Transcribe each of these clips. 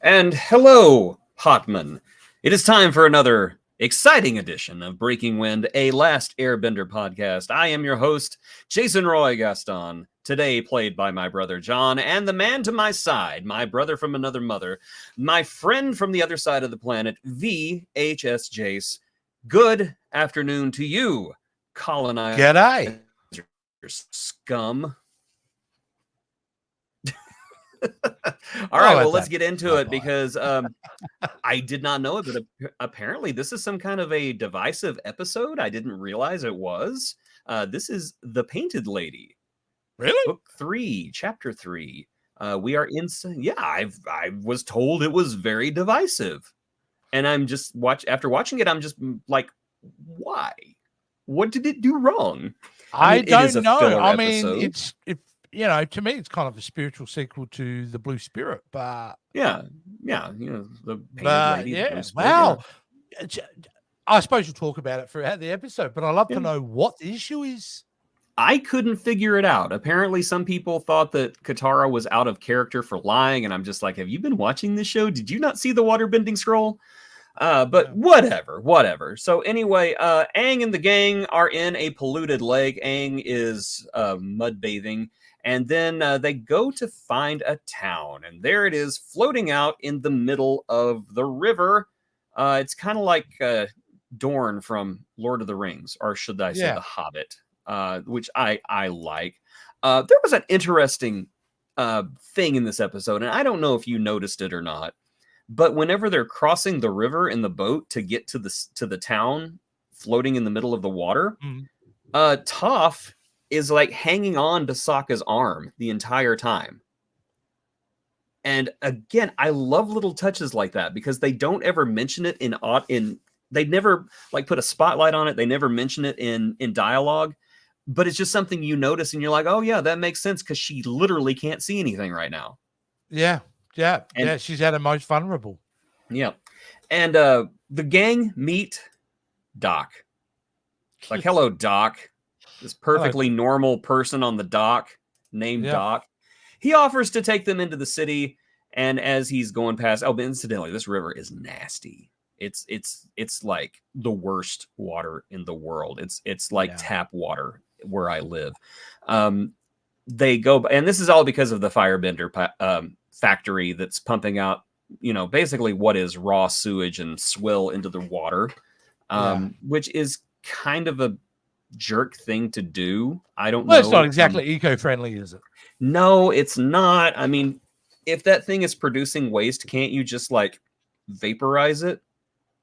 And hello, Hotman. It is time for another exciting edition of Breaking Wind, a Last Airbender podcast. I am your host, Jason Roy Gaston, today played by my brother John, and the man to my side, my brother from another mother, my friend from the other side of the planet, VHS Jace. Good afternoon to you, colonizer G'day. scum. All right, Oh, well, that's let's get into not it right. because I did not know it, but apparently this is some kind of a divisive episode. I didn't realize it was. This is The Painted Lady, Really? Book 3, Chapter 3. We are in. Yeah, I was told it was very divisive, and I'm just after watching it. I'm just like, why? What did it do wrong? I I mean, it is don't a know. filler I mean, episode. to me, it's kind of a spiritual sequel to The Blue Spirit, but Yeah, the Painted Lady, the Blue yeah, Spirit. Yeah. wow. I suppose you'll talk about it throughout the episode, but I'd love Yeah. to know what the issue is. I couldn't figure it out. Apparently, some people thought that Katara was out of character for lying, and I'm just like, have you been watching this show? Did you not see the waterbending scroll? But Yeah. whatever. So anyway, Aang and the gang are in a polluted lake. Aang is mud bathing, and then they go to find a town, and there it is, floating out in the middle of the river. It's kind of like Dorne from Lord of the Rings, or should I say, Yeah. The Hobbit, which I like. There was an interesting thing in this episode, and I don't know if you noticed it or not. But whenever they're crossing the river in the boat to get to the town, floating in the middle of the water, Mm. Toph is like hanging on to Sokka's arm the entire time. And again, I love little touches like that because they don't ever mention it in they never like put a spotlight on it. They never mention it in dialogue, but it's just something you notice and you're like, oh yeah, that makes sense because she literally can't see anything right now. Yeah. And She's at her most vulnerable. yeah, and the gang meet Doc. It's like, hello, Doc. This Hello. perfectly normal person on the dock named Yeah. Doc. He offers to take them into the city, and as he's going past, oh, but incidentally, this river is nasty. It's like the worst water in the world. It's like tap water where I live. They go, and this is all because of the Firebender factory that's pumping out, basically what is raw sewage and swill into the water, which is kind of a jerk thing to do. I don't Well, it's not know. exactly eco-friendly, is it? No, it's not. I mean, if that thing is producing waste, can't you just like vaporize it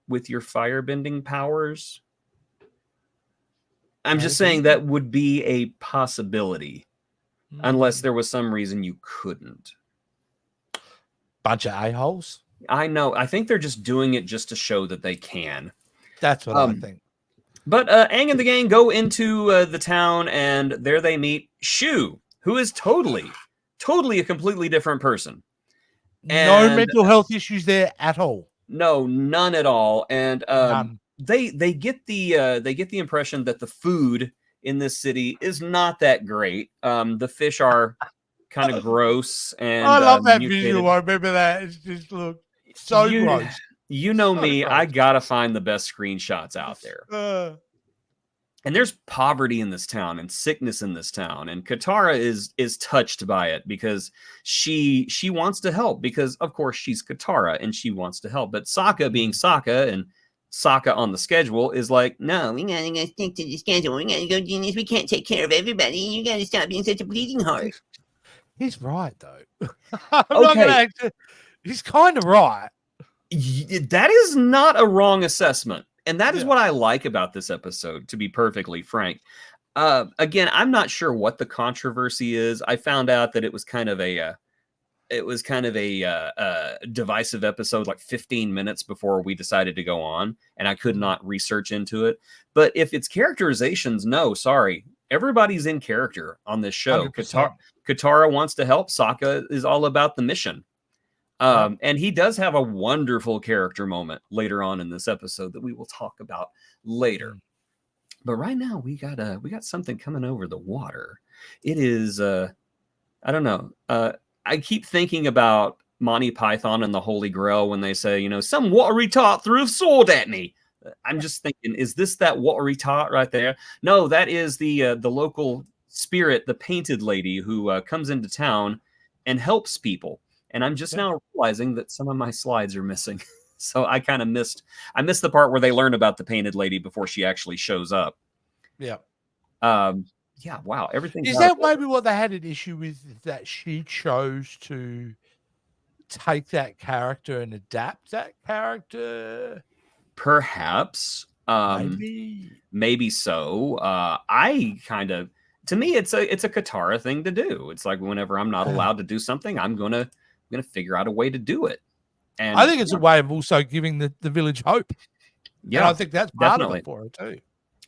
with your firebending powers? I'm just saying that would be a possibility, unless there was some reason you couldn't. Bunch of a-holes. I know. I think they're just doing it just to show that they can. That's what I think. But Aang and the gang go into the town, and there they meet Shu, who is totally a completely different person. No mental health issues there at all. No, none at all. And None. they get the impression that the food in this city is not that great. The fish are kind of gross and I love that mutated. visual. I remember that. It's just look so gross. You know me, I gotta find the best screenshots out there. And there's poverty in this town and sickness in this town, and Katara is touched by it because she wants to help because of course she's Katara and she wants to help. But Sokka, being Sokka and Sokka on the schedule, is like, no, we gotta go stick to the schedule. We gotta go do this. We can't take care of everybody. You gotta stop being such a bleeding heart. He's right though. Okay. He's kind of right. That is not a wrong assessment. And that is what I like about this episode, to be perfectly frank. Again, I'm not sure what the controversy is. I found out that it was kind of a divisive episode, like 15 minutes before we decided to go on, and I could not research into it. But if it's characterizations, no, sorry, everybody's in character on this show. Katara wants to help. Sokka is all about the mission. And he does have a wonderful character moment later on in this episode that we will talk about later. But right now we got something coming over the water. It is I don't know. I keep thinking about Monty Python and the Holy Grail when they say, some watery tot threw a sword at me. I'm just thinking, is this that watery tot right there? No, that is the local spirit, the painted lady who comes into town and helps people. And I'm just now realizing that some of my slides are missing. So I kind of missed the part where they learn about the painted lady before she actually shows up. Yeah. Yeah, wow. Everything is that maybe what they had an issue with, that she chose to take that character and adapt that character? Perhaps. Maybe so. I kind of, to me, it's a Katara thing to do. It's like whenever I'm not allowed to do something, I'm gonna figure out a way to do it. And I think it's a way of also giving the village hope. Yeah, and I think that's part of it for her too.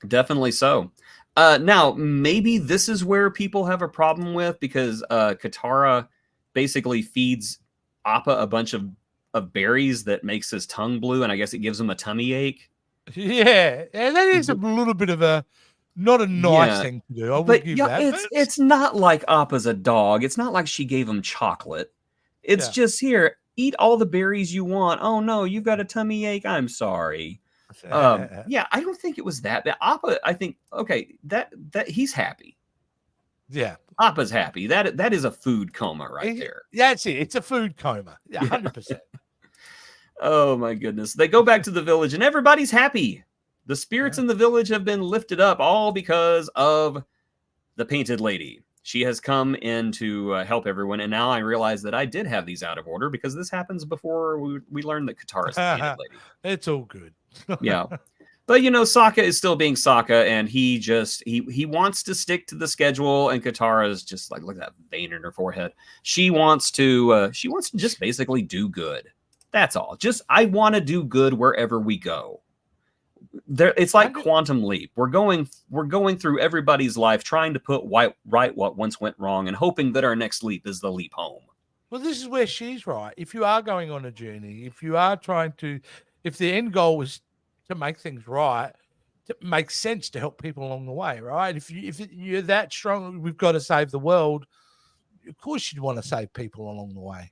Definitely so. Now, maybe this is where people have a problem with, because Katara basically feeds Appa a bunch of berries that makes his tongue blue, and I guess it gives him a tummy ache. Yeah, and that is a little bit of a not a nice thing to do. I will give that. It's not like Appa's a dog. It's not like she gave him chocolate. It's just, here, eat all the berries you want. Oh no, you've got a tummy ache. I'm sorry. Yeah, I don't think it was that. But Appa, I think, okay, that he's happy. Yeah, Appa's happy. That is a food coma right there. That's it. It's a food coma. 100%. Oh my goodness. They go back to the village and everybody's happy. The spirits in the village have been lifted up, all because of the painted lady. She has come in to help everyone, and now I realize that I did have these out of order, because this happens before we learn that Katara's the painted lady. It's all good. Yeah. But Sokka is still being Sokka, and he wants to stick to the schedule, and Katara is just like, look at that vein in her forehead. She wants to just basically do good. That's all. Just, I want to do good wherever we go. It's like Quantum Leap. We're going through everybody's life, trying to put right what once went wrong, and hoping that our next leap is the leap home. Well, this is where she's right. If you are going on a journey, if you are trying to, if the end goal was to make things right, it makes sense to help people along the way, right? If you're that strong, we've got to save the world. Of course, you'd want to save people along the way.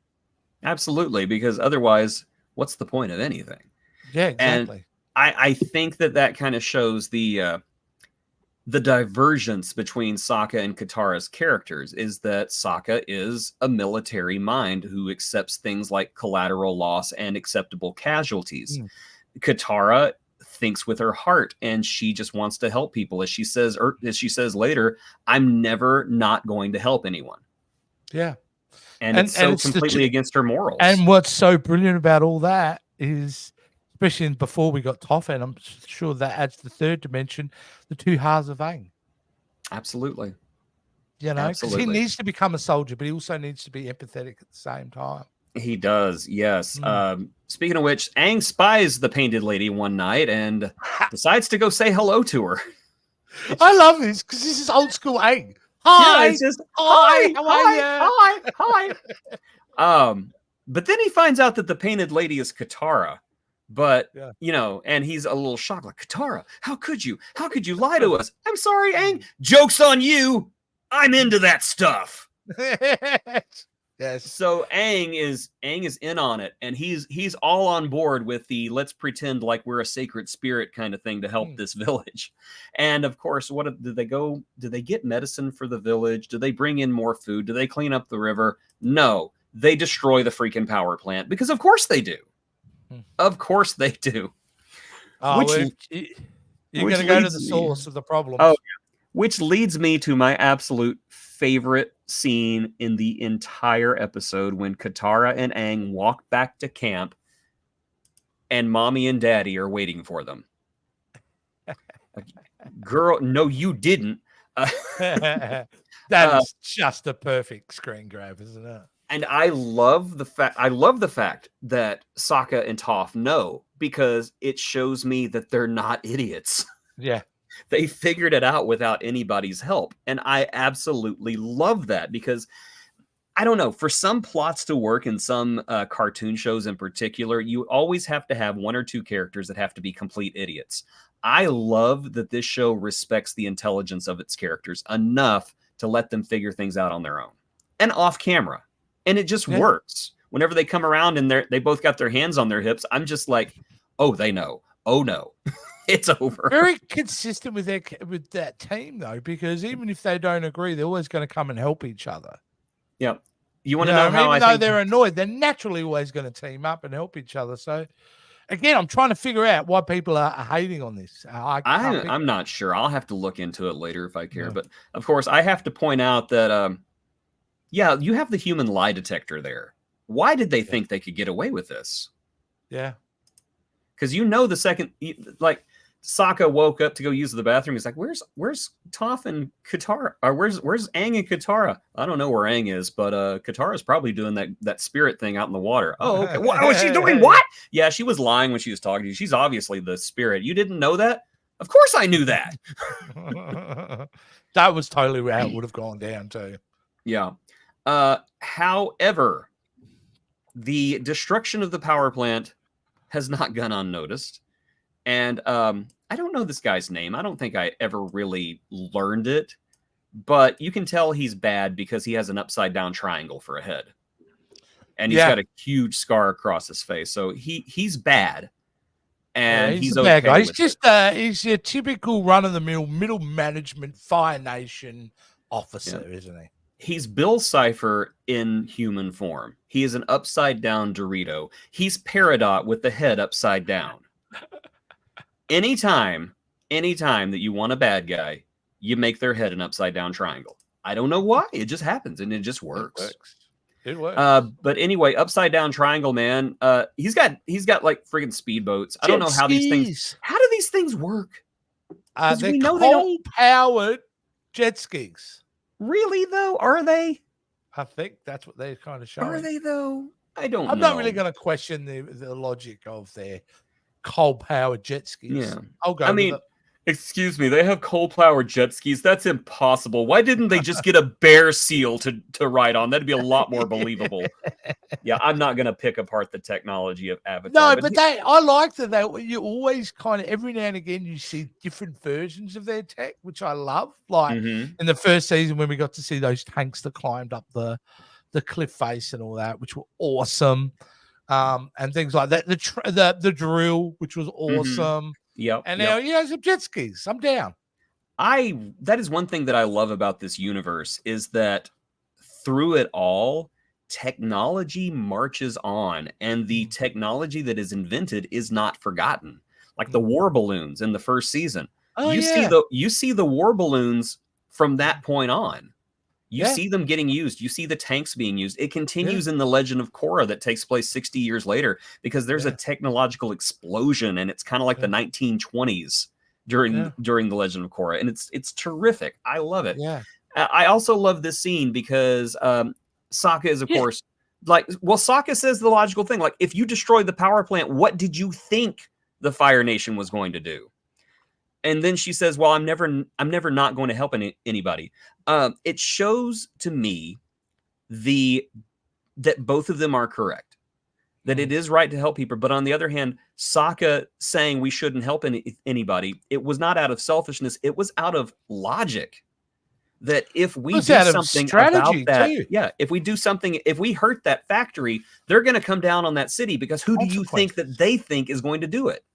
Absolutely, because otherwise, what's the point of anything? Yeah, exactly. And I think that kind of shows the divergence between Sokka and Katara's characters, is that Sokka is a military mind who accepts things like collateral loss and acceptable casualties. Katara thinks with her heart, and she just wants to help people. As she says later, I'm never not going to help anyone. Yeah. And it's so completely against her morals. And what's so brilliant about all that is, especially before we got Toph, and I'm sure that adds the third dimension, the two halves of Aang. Absolutely. Because he needs to become a soldier, but he also needs to be empathetic at the same time. He does, yes. Speaking of which, Aang spies the painted lady one night and decides to go say hello to her. I love this, because this is old school Aang. Hi, it's just, hi, hi. But then he finds out that the painted lady is Katara. But, and he's a little shocked, like, Katara, how could you? How could you lie to us? I'm sorry, Aang. Joke's on you. I'm into that stuff. Yes. So Aang is in on it, and he's all on board with the let's pretend like we're a sacred spirit kind of thing to help this village. And of course, do they get medicine for the village? Do they bring in more food? Do they clean up the river? No, they destroy the freaking power plant, because of course they do. Of course they do. You're going to go to the source of the problem. Oh, which leads me to my absolute favorite scene in the entire episode, when Katara and Aang walk back to camp and Mommy and Daddy are waiting for them. Girl, no, you didn't. That is just a perfect screen grab, isn't it? And I love the fact that Sokka and Toph know, because it shows me that they're not idiots. Yeah. They figured it out without anybody's help. And I absolutely love that, because I don't know, for some plots to work in some cartoon shows in particular, you always have to have one or two characters that have to be complete idiots. I love that this show respects the intelligence of its characters enough to let them figure things out on their own and off camera. And it just works. whenever they come around and they both got their hands on their hips, I'm just like, oh, they know. Oh no, it's over. Very consistent with that team though, because even if they don't agree, they're always going to come and help each other. Yeah. You want to know how even I though think they're annoyed, they're naturally always going to team up and help each other. So again, I'm trying to figure out why people are hating on this. I'm not sure. I'll have to look into it later if I care. But of course, I have to point out that yeah, you have the human lie detector there. Why did they think they could get away with this? Yeah. Because the second, like, Sokka woke up to go use the bathroom. He's like, "Where's Toph and Katara? Or where's Aang and Katara? I don't know where Aang is, but Katara's probably doing that spirit thing out in the water. Oh, okay. What was she doing? What? Yeah, she was lying when she was talking to you. She's obviously the spirit. You didn't know that? Of course I knew that. That was totally how it would have gone down too. Yeah. However, the destruction of the power plant has not gone unnoticed. And I don't know this guy's name. I don't think I ever really learned it. But you can tell he's bad because he has an upside-down triangle for a head. And he's got a huge scar across his face. So he's bad. And he's a bad guy. He's just he's a typical run-of-the-mill middle management Fire Nation officer, isn't he? He's Bill Cipher in human form. He is an upside-down Dorito. He's Peridot with the head upside down. Anytime that you want a bad guy, you make their head an upside-down triangle. I don't know why. It just happens, and it just works. It works. But anyway, upside-down triangle, man. He's got like friggin' speedboats. I don't know how these things. How do these things work? They're coal-powered jet skis. Really, though? Are they? I think that's what they're kind of showing. Are they, though? I don't know. I'm not really going to question the logic of their coal-powered jet skis. Yeah. I'll go excuse me, they have coal-powered jet skis? That's impossible. Why didn't they just get a bear seal to ride on? That'd be a lot more believable. Yeah, I'm not going to pick apart the technology of Avatar. No, but I like that you always kind of, every now and again, you see different versions of their tech, which I love. Like in the first season when we got to see those tanks that climbed up the cliff face and all that, which were awesome. And things like that. The drill, which was awesome. Yep. And now, some jet skis. I'm down. That is one thing that I love about this universe is that through it all, technology marches on, and the technology that is invented is not forgotten. Like the war balloons in the first season. You see the war balloons from that point on. You see them getting used. You see the tanks being used. It continues in the Legend of Korra that takes place 60 years later because there's a technological explosion, and it's kind of like the 1920s during the Legend of Korra, and it's terrific. I love it. Yeah. I also love this scene because Sokka is, of course, Sokka says the logical thing. Like, if you destroyed the power plant, what did you think the Fire Nation was going to do? And then she says, well, I'm never not going to help anybody. It shows to me that both of them are correct, that it is right to help people. But on the other hand, Sokka saying we shouldn't help anybody, it was not out of selfishness. It was out of logic. That if we do something about that, if we do something, if we hurt that factory, they're going to come down on that city because who do you think that they think is going to do it?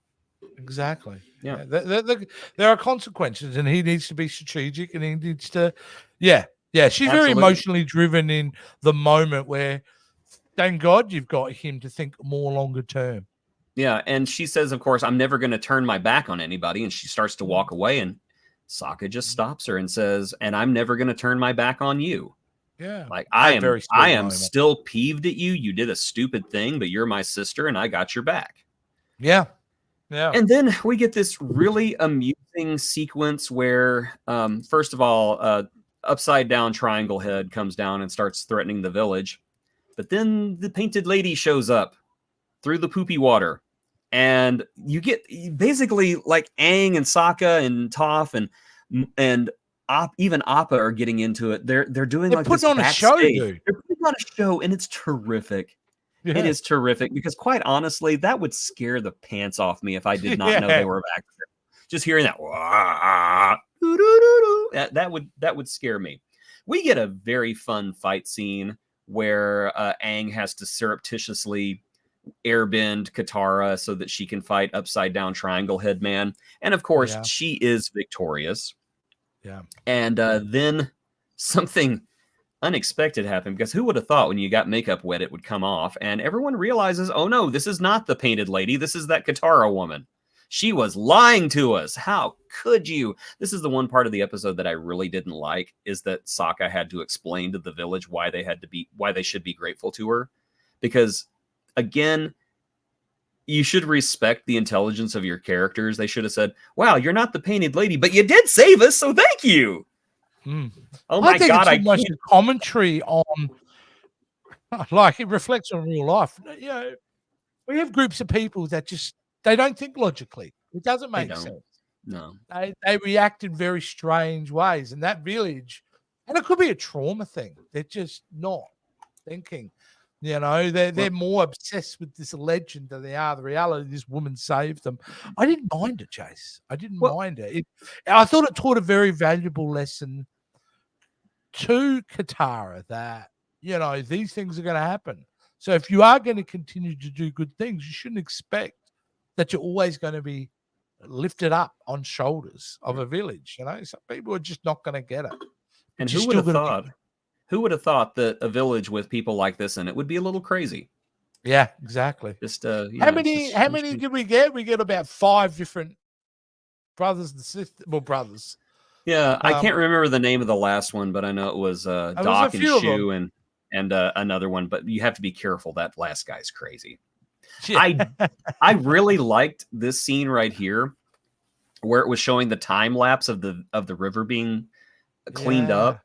Exactly. Yeah. There are consequences, and he needs to be strategic, and he needs to, she's very emotionally driven in the moment where, thank God you've got him to think more longer term. Yeah. And she says, of course, I'm never going to turn my back on anybody. And she starts to walk away, and Sokka just stops her and says, and I'm never going to turn my back on you. Yeah. Like, I am still peeved at you. You did a stupid thing, but you're my sister, and I got your back. Yeah. Yeah. And then we get this really amusing sequence where, first of all, upside down triangle head comes down and starts threatening the village. But then the painted lady shows up through the poopy water. And you get basically like Aang and Sokka and Toph and even Appa are getting into it. They're doing like putting on a show, dude. They're putting on a show, and it's terrific. Yeah. It is terrific because, quite honestly, that would scare the pants off me if I did not know they were back there. Just hearing that, that would scare me. We get a very fun fight scene where Aang has to surreptitiously airbend Katara so that she can fight upside down triangle head man. And of course, she is victorious. Yeah. And then something unexpected happened, because who would have thought when you got makeup wet it would come off, and everyone realizes, oh no, this is not the painted lady, this is that Katara woman. She was lying to us. How could you? This is the one part of the episode that I really didn't like, is that Sokka had to explain to the village why they should be grateful to her. Because again, you should respect the intelligence of your characters. They should have said, wow, you're not the painted lady, but you did save us, so thank you. Oh my God! It's almost a commentary on, like, it reflects on real life. You know, we have groups of people that just, they don't think logically. It doesn't make sense. No, they react in very strange ways, and that village, and it could be a trauma thing. They're just not thinking. You know, they're more obsessed with this legend than they are the reality. This woman saved them. I didn't mind it, Chase. I didn't mind it. I thought it taught a very valuable lesson to Katara, that, you know, these things are going to happen. So if you are going to continue to do good things, you shouldn't expect that you're always going to be lifted up on shoulders of a village. You know, some people are just not going to get it. And who would have thought? Who would have thought that a village with people like this in it would be a little crazy? Yeah, exactly. Just how many did we get? We get about 5 different brothers and sisters. Well, brothers. Yeah, I can't remember the name of the last one, but I know it was Doc and Shu and another one. But you have to be careful. That last guy's crazy. Yeah. I really liked this scene right here, where it was showing the time lapse of the river being cleaned up.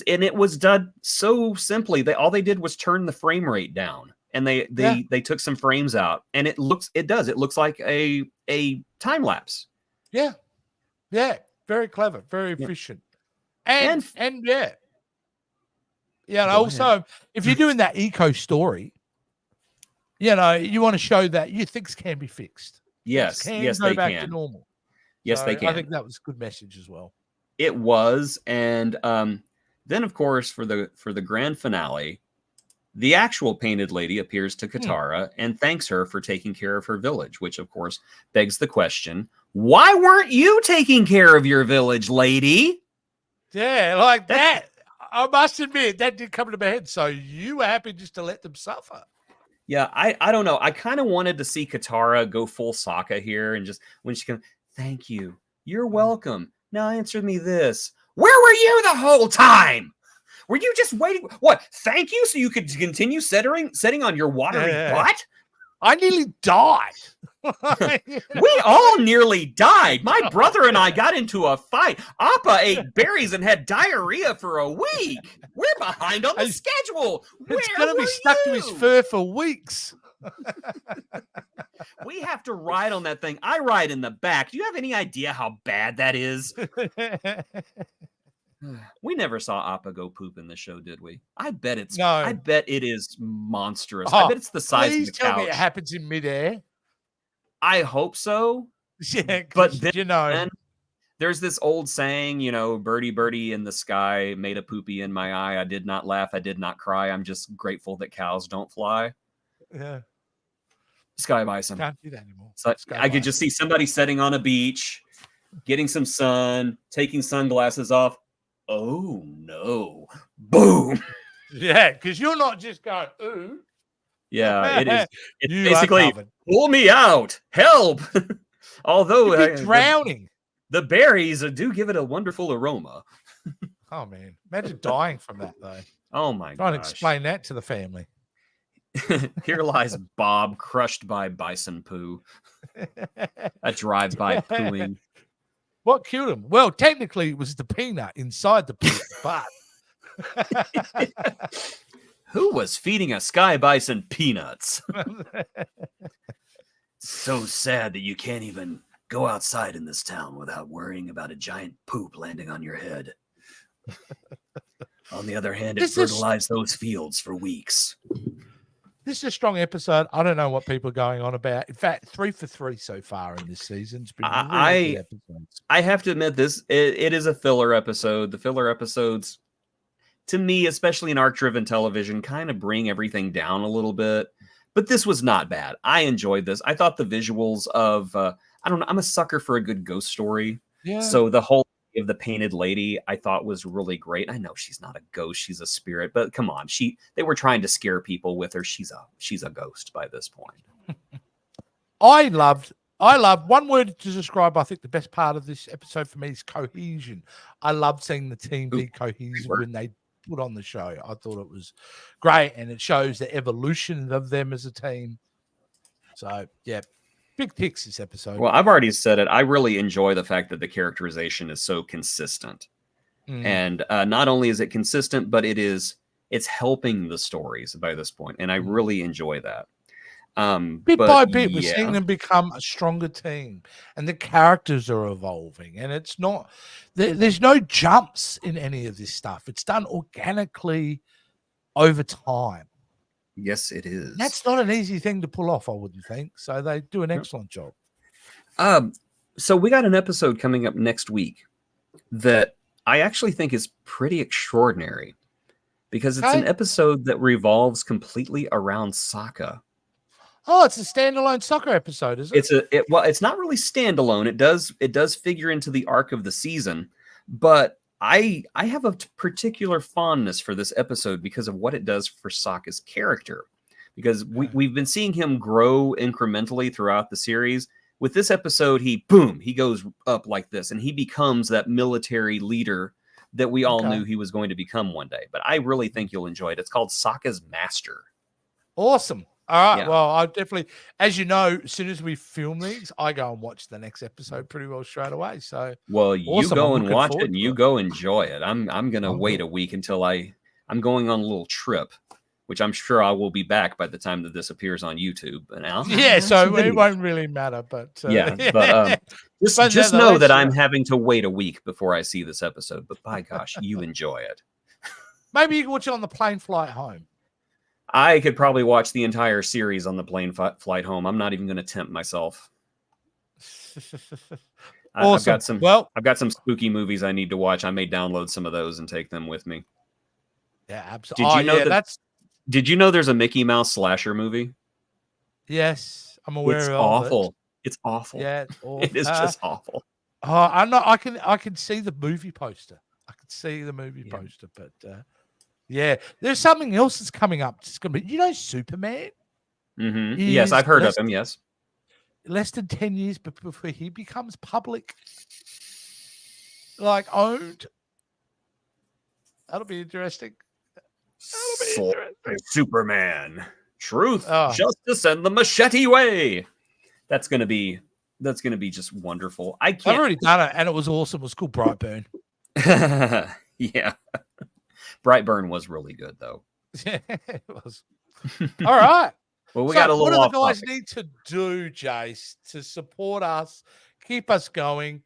And it was done so simply. All they did was turn the frame rate down, and they took some frames out, and it looks like a time lapse. Yeah, very clever, very efficient, and yeah. And also, if you're doing that eco story, you know, you want to show that things can be fixed. Yes, go back to normal. Yes, they can. I think that was a good message as well. It was, and then, of course, for the grand finale, the actual painted lady appears to Katara and thanks her for taking care of her village, which, of course, begs the question, why weren't you taking care of your village, lady? Yeah, like that. I must admit, that did come to my head. So you were happy just to let them suffer? Yeah, I don't know. I kind of wanted to see Katara go full Sokka here, and just when she can, thank you. You're welcome. Now answer me this. Where were you the whole time? Were you just waiting? What? Thank you, so you could continue sitting on your watery butt? I nearly died. We all nearly died. My brother and I got into a fight. Appa ate berries and had diarrhea for a week. We're behind on the schedule. It's going to be stuck to his fur for weeks. We have to ride on that thing. I ride in the back. Do you have any idea how bad that is? We never saw Appa go poop in the show, did we? I bet it is monstrous. I bet it's the size of the couch. Please tell me it happens in midair. I hope so. Yeah, but then, then there's this old saying, you know, birdie, birdie in the sky made a poopy in my eye. I did not laugh. I did not cry. I'm just grateful that cows don't fly. Yeah. Sky bison. Can't do that anymore. So I could just see somebody sitting on a beach, getting some sun, taking sunglasses off. Oh no. Boom. Yeah, because you're not just going, ooh. Yeah, it is. It's basically, pull me out. Help. Although you're drowning. The berries do give it a wonderful aroma. Oh man. Imagine dying from that though. Oh my god. Trying to explain that to the family. Here lies Bob crushed by bison poo. A drive-by pooing. What killed him? Well, technically, it was the peanut inside the poo, but who was feeding a sky bison peanuts? So sad that you can't even go outside in this town without worrying about a giant poop landing on your head. On the other hand, it fertilized those fields for weeks. This is a strong episode. I don't know what people are going on about. In fact, 3 for 3 so far in this season. It's been really good episodes. I have to admit, it is a filler episode. The filler episodes to me, especially in arc-driven television, kind of bring everything down a little bit. But this was not bad. I enjoyed this. I thought the visuals of I don't know. I'm a sucker for a good ghost story. Yeah. So the whole of the painted lady I thought was really great. I know she's not a ghost, she's a spirit, but come on, they were trying to scare people with her. She's a ghost by this point. I loved one word to describe. I think the best part of this episode for me is cohesion. I loved seeing the team be cohesive when they put on the show. I thought it was great, and it shows the evolution of them as a team. So yeah, big ticks this episode. Well, I've already said it. I really enjoy the fact that the characterization is so consistent. And not only is it consistent, but it's helping the stories by this point, and I really enjoy that. Bit by bit, we're seeing them become a stronger team, and the characters are evolving. And it's not there's no jumps in any of this stuff. It's done organically over time. Yes, it is. That's not an easy thing to pull off, I wouldn't think. So they do an excellent job. So we got an episode coming up next week that I actually think is pretty extraordinary because it's an episode that revolves completely around Sokka. Oh, it's a standalone Sokka episode, is it? Well, it's not really standalone. It does figure into the arc of the season, but I have a particular fondness for this episode because of what it does for Sokka's character. Because we've been seeing him grow incrementally throughout the series. With this episode, he goes up like this, and he becomes that military leader that we all knew he was going to become one day. But I really think you'll enjoy it. It's called Sokka's Master. Awesome. All right. Yeah. Well, I definitely, as you know, as soon as we film these, I go and watch the next episode pretty well straight away. So, well, you go and watch it, and you go enjoy it. I'm gonna wait a week until I'm going on a little trip, which I'm sure I will be back by the time that this appears on YouTube. And so it won't really matter. But but just know that I'm having to wait a week before I see this episode. But by gosh, you enjoy it. Maybe you can watch it on the plane flight home. I could probably watch the entire series on the plane flight home. I'm not even going to tempt myself. Awesome. I've got some spooky movies I need to watch. I may download some of those and take them with me. Yeah, absolutely. Did you know there's a Mickey Mouse slasher movie? Yes, I'm aware it's of awful. it. It's awful. Yeah, it's awful. It is just awful. I'm not. I can see the movie poster. I can see the movie poster, but. Yeah, there's something else that's coming up. It's going to be, Superman? Mm-hmm. Yes, I've heard of him, yes. Less than 10 years before he becomes public, owned. That'll be interesting. Superman. Truth, justice, and the machete way. That's going to be just wonderful. I've already done it, and it was awesome. It was called Brightburn. Yeah. Brightburn was really good, though. Yeah, it was. All right. Well, we got a little. What do the guys need to do, Jace, to support us, keep us going,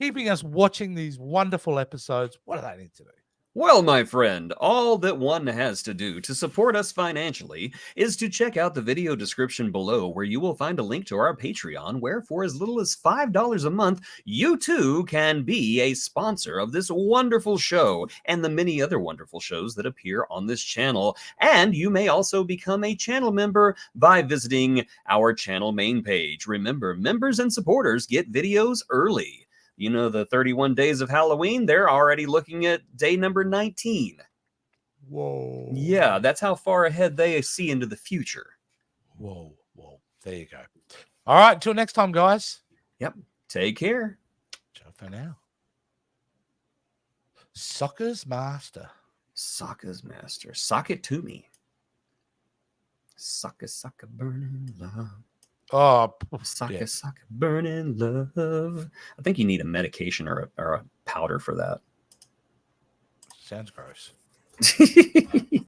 keeping us watching these wonderful episodes? What do they need to do? Well, my friend, all that one has to do to support us financially is to check out the video description below, where you will find a link to our Patreon, where for as little as $5 a month, you too can be a sponsor of this wonderful show and the many other wonderful shows that appear on this channel. And you may also become a channel member by visiting our channel main page. Remember, members and supporters get videos early. The 31 days of Halloween, they're already looking at day number 19. Whoa. Yeah, that's how far ahead they see into the future. Whoa. There you go. All right, until next time, guys. Yep. Take care. Ciao for now. Sokka's Master. Sokka's Master. Sock it to me. Sokka, burning love. Oh, Sokka, burning love. I think you need a medication or a powder for that. Sounds gross.